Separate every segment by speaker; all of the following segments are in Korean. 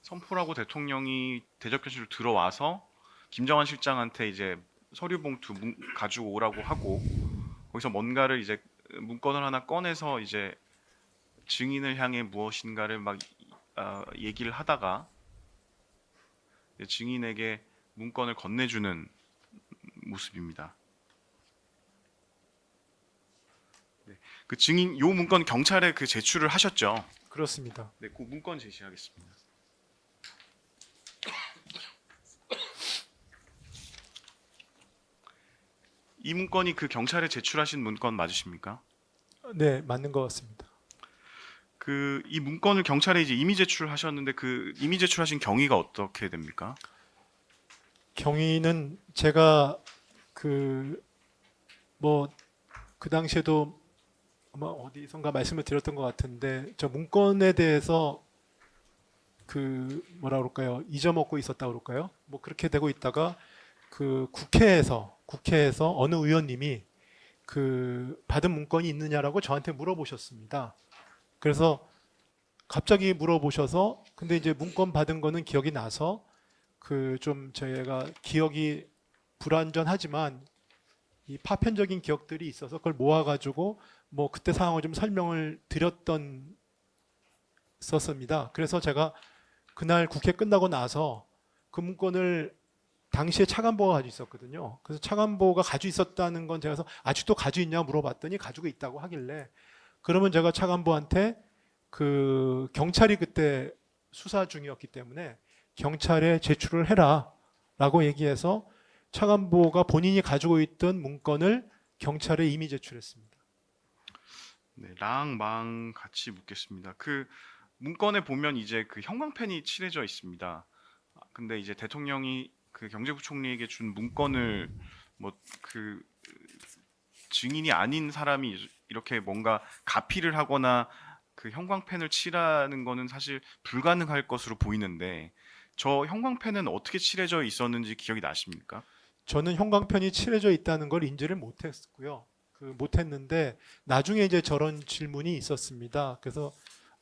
Speaker 1: 선포라고 대통령이 대접견실로 들어와서 김정한 실장한테 이제 서류 봉투 가지고 오라고 하고 거기서 뭔가를 이제 문건을 하나 꺼내서 이제 증인을 향해 무엇인가를 막 얘기를 하다가 증인에게 문건을 건네주는 모습입니다. 네, 그 증인 요 문건 경찰에 그 제출을 하셨죠?
Speaker 2: 그렇습니다.
Speaker 1: 네, 그 문건 제시하겠습니다. 이 문건이 그 경찰에 제출하신 문건 맞으십니까?
Speaker 2: 네, 맞는 것 같습니다.
Speaker 1: 그 이 문건을 경찰에 이제 임의 제출하셨는데 그 임의 제출하신 경위가 어떻게 됩니까?
Speaker 2: 경위는 제가 그 그 당시에도 아마 어디선가 말씀을 드렸던 것 같은데 저 문건에 대해서 그 뭐라 그럴까요? 잊어먹고 있었다 그럴까요? 뭐 그렇게 되고 있다가 그 국회에서 어느 의원님이 그 받은 문건이 있느냐라고 저한테 물어보셨습니다. 그래서 갑자기 물어보셔서 근데 이제 문건 받은 거는 기억이 나서 그 좀 제가 기억이 불완전하지만 이 파편적인 기억들이 있어서 그걸 모아가지고 뭐 그때 상황을 좀 설명을 드렸던 썼습니다. 그래서 제가 그날 국회 끝나고 나서 그 문건을 당시에 차관보가 가지고 있었거든요. 그래서 차관보가 가지고 있었다는 건 제가 아직도 가지고 있냐 물어봤더니 가지고 있다고 하길래 그러면 제가 차관보한테 그 경찰이 그때 수사 중이었기 때문에 경찰에 제출을 해라 라고 얘기해서 차관보가 본인이 가지고 있던 문건을 경찰에 임의 제출했습니다.
Speaker 1: 네, 랑망 같이 묻겠습니다. 그 문건에 보면 이제 그 형광펜이 칠해져 있습니다. 근데 이제 대통령이 그 경제부총리에게 준 문건을 뭐 그 증인이 아닌 사람이 이렇게 뭔가 가피를 하거나 그 형광펜을 칠하는 거는 사실 불가능할 것으로 보이는데 저 형광펜은 어떻게 칠해져 있었는지 기억이 나십니까?
Speaker 2: 저는 형광펜이 칠해져 있다는 걸 인지를 못했고요. 못했는데 나중에 이제 저런 질문이 있었습니다. 그래서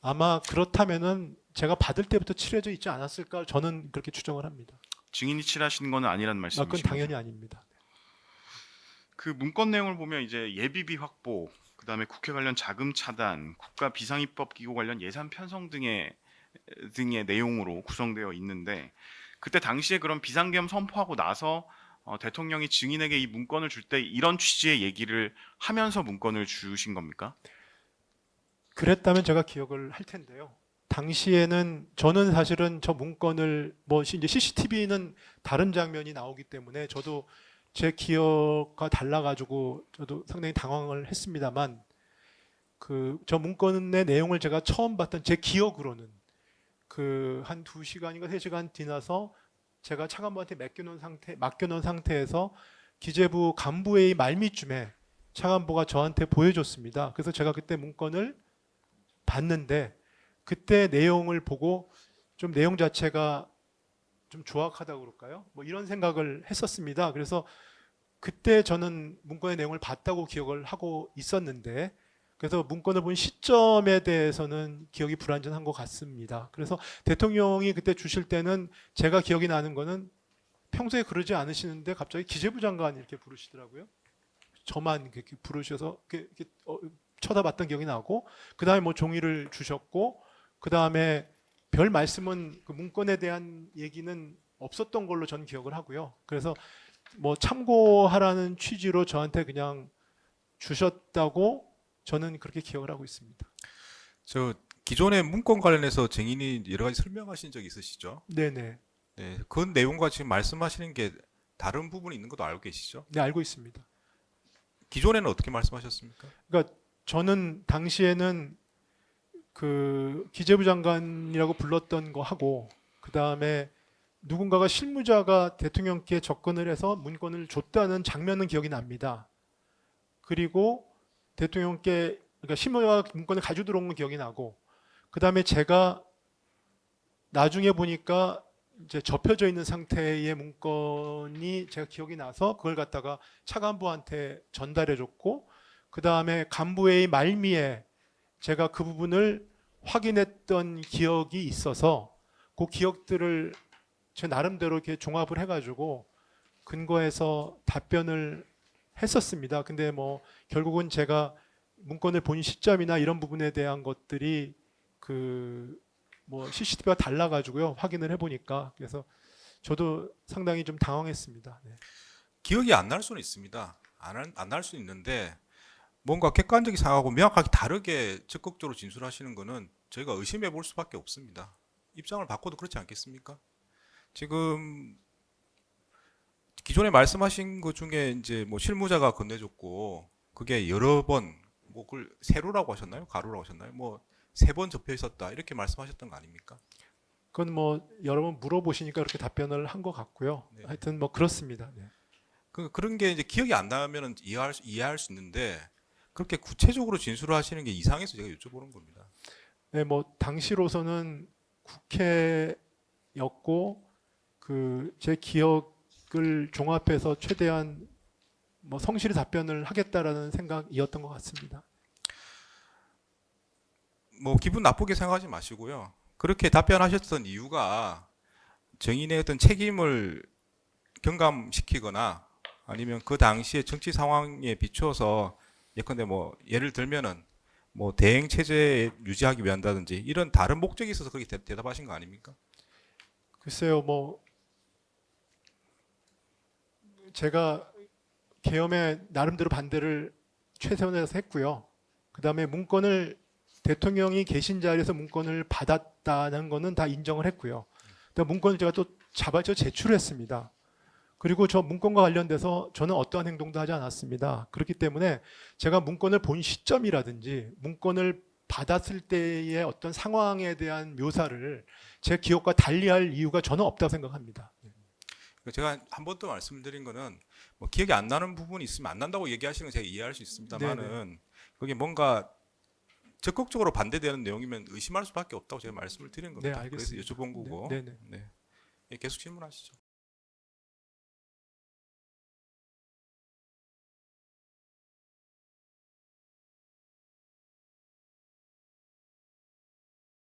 Speaker 2: 아마 그렇다면은 제가 받을 때부터 칠해져 있지 않았을까 저는 그렇게 추정을 합니다.
Speaker 1: 증인이 칠하신 거는 아니란
Speaker 2: 그건
Speaker 1: 말씀이신
Speaker 2: 당연히
Speaker 1: 거죠?
Speaker 2: 아닙니다.
Speaker 1: 그 문건 내용을 보면 이제 예비비 확보, 그다음에 국회 관련 자금 차단, 국가 비상입법 기구 관련 예산 편성 등의 내용으로 구성되어 있는데 그때 당시에 그런 비상계엄 선포하고 나서 대통령이 증인에게 이 문건을 줄 때 이런 취지의 얘기를 하면서 문건을 주신 겁니까?
Speaker 2: 그랬다면 제가 기억을 할 텐데요. 당시에는 저는 사실은 저 문건을 뭐 이제 CCTV는 다른 장면이 나오기 때문에 저도 제 기억과 달라가지고 저도 상당히 당황을 했습니다만 그 저 문건의 내용을 제가 처음 봤던 제 기억으로는 그 한 2시간인가 3시간 지나서 제가 차관보한테 맡겨놓은 상태에서 기재부 간부회의 말미쯤에 차관보가 저한테 보여줬습니다. 그래서 제가 그때 문건을 봤는데 그때 내용을 보고 좀 내용 자체가 좀 조악하다고 그럴까요? 뭐 이런 생각을 했었습니다. 그래서 그때 저는 문건의 내용을 봤다고 기억을 하고 있었는데 그래서 문건을 본 시점에 대해서는 기억이 불완전한 것 같습니다. 그래서 대통령이 그때 주실 때는 제가 기억이 나는 거는 평소에 그러지 않으시는데 갑자기 기재부 장관 이렇게 부르시더라고요. 저만 이렇게 부르셔서 이렇게 쳐다봤던 기억이 나고 그 다음에 뭐 종이를 주셨고 그 다음에 별 말씀은 그 문건에 대한 얘기는 없었던 걸로 전 기억을 하고요. 그래서 뭐 참고하라는 취지로 저한테 그냥 주셨다고 저는 그렇게 기억을 하고 있습니다.
Speaker 3: 저 기존의 문건 관련해서 증인이 여러 가지 설명하신 적 있으시죠?
Speaker 2: 네네.
Speaker 3: 네, 그 내용과 지금 말씀하시는 게 다른 부분이 있는 것도 알고 계시죠?
Speaker 2: 네, 알고 있습니다.
Speaker 3: 기존에는 어떻게 말씀하셨습니까?
Speaker 2: 그러니까 저는 당시에는 그 기재부 장관이라고 불렀던 거 하고 그 다음에 누군가가 실무자가 대통령께 접근을 해서 문건을 줬다는 장면은 기억이 납니다. 그리고 대통령께 그러니까 실무자가 문건을 가지고 들어온 건 기억이 나고 그 다음에 제가 나중에 보니까 이제 접혀져 있는 상태의 문건이 제가 기억이 나서 그걸 갖다가 차관부한테 전달해줬고 그 다음에 간부회의 말미에 제가 그 부분을 확인했던 기억이 있어서 그 기억들을 제 나름대로 이렇게 종합을 해가지고 근거해서 답변을 했었습니다. 근데 뭐 결국은 제가 문건을 본 시점이나 이런 부분에 대한 것들이 그 뭐 CCTV가 달라가지고요. 확인을 해보니까 그래서 저도 상당히 좀 당황했습니다. 네.
Speaker 3: 기억이 안 날 수는 있습니다. 안 날 수 있는데 뭔가 객관적인 상황하고 명확하게 다르게 적극적으로 진술하시는 거는 저희가 의심해 볼 수밖에 없습니다. 입장을 바꿔도 그렇지 않겠습니까? 지금 기존에 말씀하신 것 중에 이제 뭐 실무자가 건네줬고 그게 여러 번 뭐 그걸 세로라고 하셨나요? 가로라고 하셨나요? 뭐 3번 접혀 있었다 이렇게 말씀하셨던 거 아닙니까?
Speaker 2: 그건 뭐 여러 번 물어보시니까 그렇게 답변을 한 것 같고요.
Speaker 3: 네.
Speaker 2: 하여튼 뭐 그렇습니다. 네.
Speaker 3: 그런 게 이제 기억이 안 나면은 이해할 수 있는데 그렇게 구체적으로 진술을 하시는 게 이상해서 제가 여쭤보는 겁니다.
Speaker 2: 네, 뭐 당시로서는 국회였고 그 제 기억을 종합해서 최대한 뭐 성실히 답변을 하겠다라는 생각이었던 것 같습니다.
Speaker 3: 뭐 기분 나쁘게 생각하지 마시고요. 그렇게 답변하셨던 이유가 정인의 어떤 책임을 경감시키거나 아니면 그 당시의 정치 상황에 비추어서 예컨대 뭐 예를 들면은 뭐 대행 체제 유지하기 위한다든지 이런 다른 목적이 있어서 그렇게 대답하신 거 아닙니까?
Speaker 2: 글쎄요, 뭐 제가 계엄에 나름대로 반대를 최선에서 했고요. 그다음에 문건을 대통령이 계신 자리에서 문건을 받았다는 거는 다 인정을 했고요. 그다음 문건을 제가 또 잡아서 제출했습니다. 그리고 저 문건과 관련돼서 저는 어떠한 행동도 하지 않았습니다. 그렇기 때문에 제가 문건을 본 시점이라든지 문건을 받았을 때의 어떤 상황에 대한 묘사를 제 기억과 달리할 이유가 저는 없다고 생각합니다.
Speaker 3: 제가 한 번 더 말씀드린 거는 뭐 기억이 안 나는 부분이 있으면 안 난다고 얘기하시는 건 제가 이해할 수 있습니다만은 그게 뭔가 적극적으로 반대되는 내용이면 의심할 수밖에 없다고 제가 말씀을 드린 겁니다.
Speaker 2: 네, 알겠습니다.
Speaker 3: 그래서 여쭤본 거고.
Speaker 2: 네, 네.
Speaker 3: 네. 예, 계속 질문하시죠.